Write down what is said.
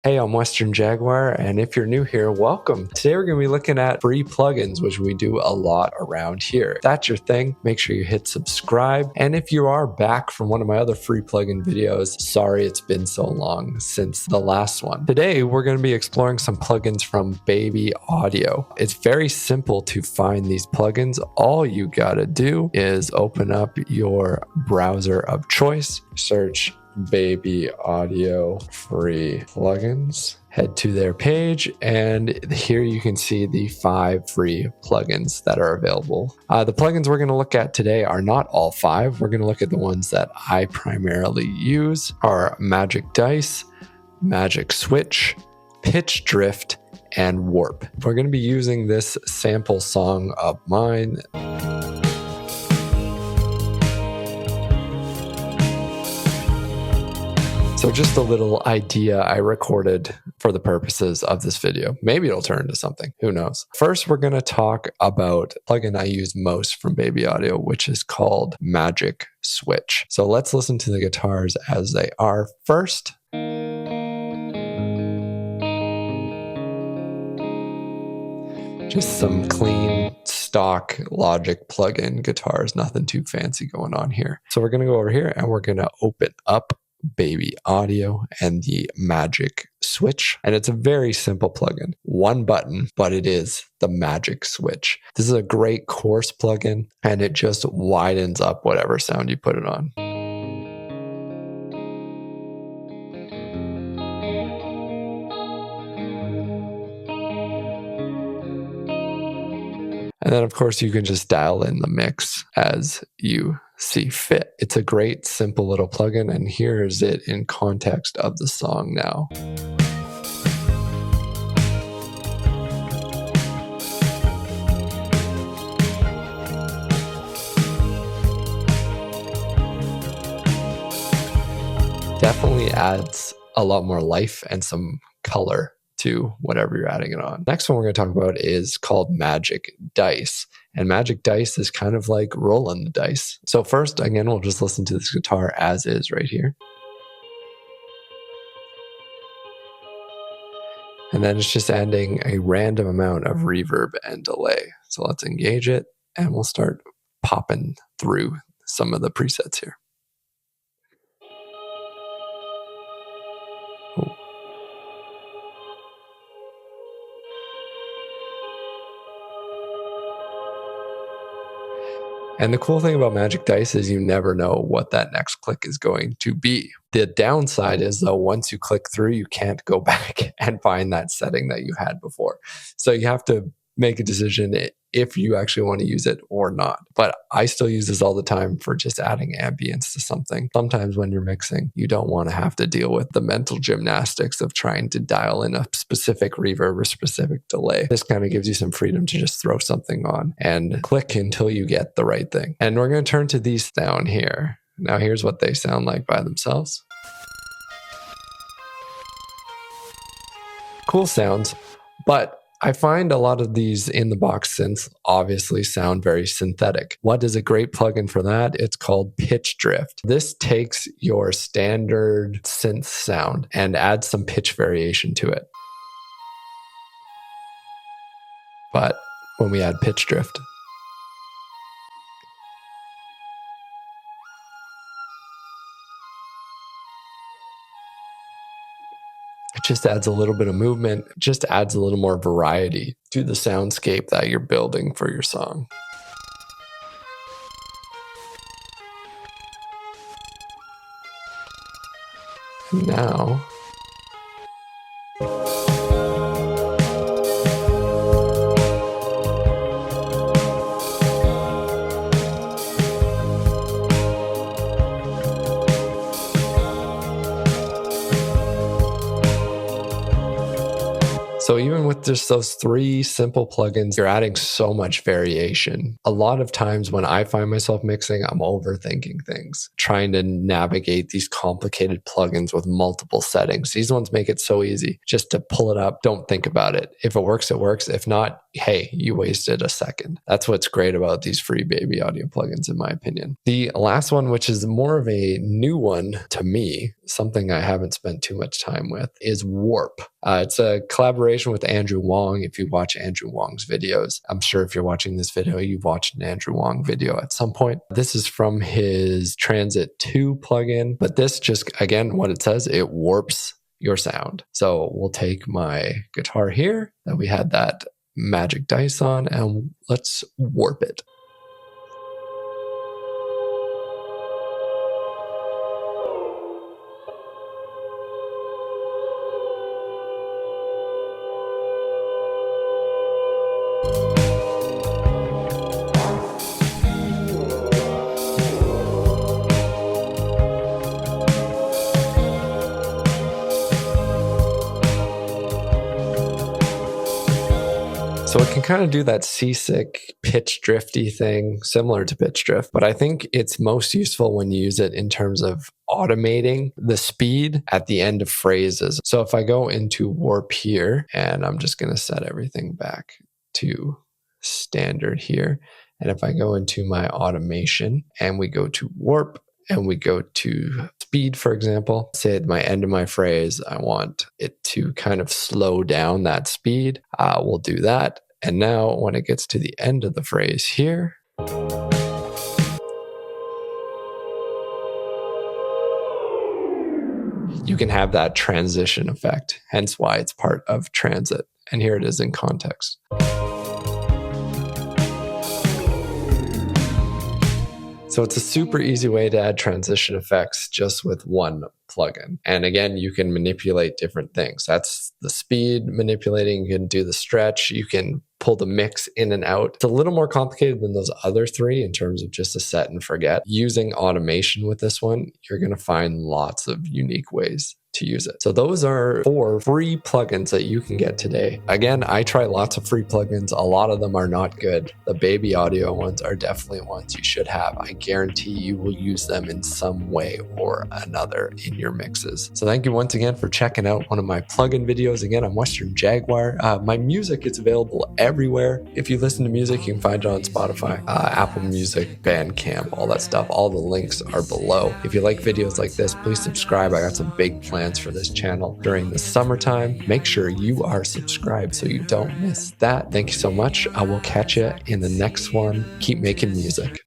Hey, I'm Western Jaguar, and if you're new here, welcome. Today we're going to be looking at free plugins, which we do a lot around here. If that's your thing, make sure you hit subscribe. And if you are back from one of my other free plugin videos, sorry it's been so long since the last one. Today we're going to be exploring some plugins from Baby Audio. It's very simple to find these plugins. All you gotta do is open up your browser of choice, search Baby Audio free plugins, head to their page, and here you can see the 5 free plugins that are available. The plugins we're going to look at today are not all 5. We're going to look at the ones that I primarily use are Magic Dice, Magic Switch, Pitch Drift, and Warp. We're going to be using this sample song of mine. So just a little idea I recorded for the purposes of this video. Maybe it'll turn into something, who knows. First, we're going to talk about the plugin I use most from Baby Audio, which is called Magic Switch. So let's listen to the guitars as they are first. Just some clean stock Logic plugin guitars, nothing too fancy going on here. So we're going to go over here and we're going to open up Baby Audio and the Magic Switch. And it's a very simple plugin. One button, but it is the Magic Switch. This is a great coarse plugin and it just widens up whatever sound you put it on. And then, of course, you can just dial in the mix as you see fit. It's a great, simple little plugin, and here's it in context of the song now. Definitely adds a lot more life and some color to whatever you're adding it on. Next one we're going to talk about is called Magic Dice. And Magic Dice is kind of like rolling the dice. So first, again, we'll just listen to this guitar as is right here. And then it's just adding a random amount of reverb and delay. So let's engage it and we'll start popping through some of the presets here. And the cool thing about Magic Dice is you never know what that next click is going to be. The downside is, though, once you click through, you can't go back and find that setting that you had before. So you have to make a decision if you actually want to use it or not. But I still use this all the time for just adding ambience to something. Sometimes when you're mixing, you don't want to have to deal with the mental gymnastics of trying to dial in a specific reverb or specific delay. This kind of gives you some freedom to just throw something on and click until you get the right thing. And we're going to turn to these down here. Now here's what they sound like by themselves. Cool sounds, but I find a lot of these in the box synths obviously sound very synthetic. What is a great plugin for that? It's called Pitch Drift. This takes your standard synth sound and adds some pitch variation to it. But when we add Pitch Drift, it just adds a little bit of movement, just adds a little more variety to the soundscape that you're building for your song. And now, So even with just those 3 simple plugins, you're adding so much variation. A lot of times when I find myself mixing, I'm overthinking things, trying to navigate these complicated plugins with multiple settings. These ones make it so easy just to pull it up. Don't think about it. If it works, it works. If not, hey, you wasted a second. That's what's great about these free baby audio plugins, in my opinion. The last one, which is more of a new one to me, something I haven't spent too much time with, is Warp. It's a collaboration with Andrew Wong. If you watch Andrew Wong's videos, I'm sure if you're watching this video, you've watched an Andrew Wong video at some point. This is from his Transit 2 plugin, but this just, again, what it says, it warps your sound. So we'll take my guitar here that we had that magic dice on, and let's warp it. So it can kind of do that seasick pitch drifty thing, similar to pitch drift, but I think it's most useful when you use it in terms of automating the speed at the end of phrases. So if I go into Warp here, and I'm just going to set everything back to standard here, and if I go into my automation and we go to Warp, and we go to speed, for example, say at my end of my phrase, I want it to kind of slow down that speed. We'll do that. And now when it gets to the end of the phrase here, you can have that transition effect, hence why it's part of Transit. And here it is in context. So it's a super easy way to add transition effects just with one plugin. And again, you can manipulate different things. That's the speed manipulating. You can do the stretch. You can pull the mix in and out. It's a little more complicated than those other 3 in terms of just a set and forget. Using automation with this one, you're going to find lots of unique ways to use it. So those are 4 free plugins that you can get today. Again, I try lots of free plugins. A lot of them are not good. The baby audio ones are definitely ones you should have. I guarantee you will use them in some way or another in your mixes. So thank you once again for checking out one of my plugin videos. Again, I'm Western Jaguar. My music is available everywhere. If you listen to music, you can find it on Spotify, Apple Music, Bandcamp, all that stuff. All the links are below. If you like videos like this, please subscribe. I got some big plans for this channel during the summertime. Make sure you are subscribed so you don't miss that. Thank you so much. I will catch you in the next one. Keep making music.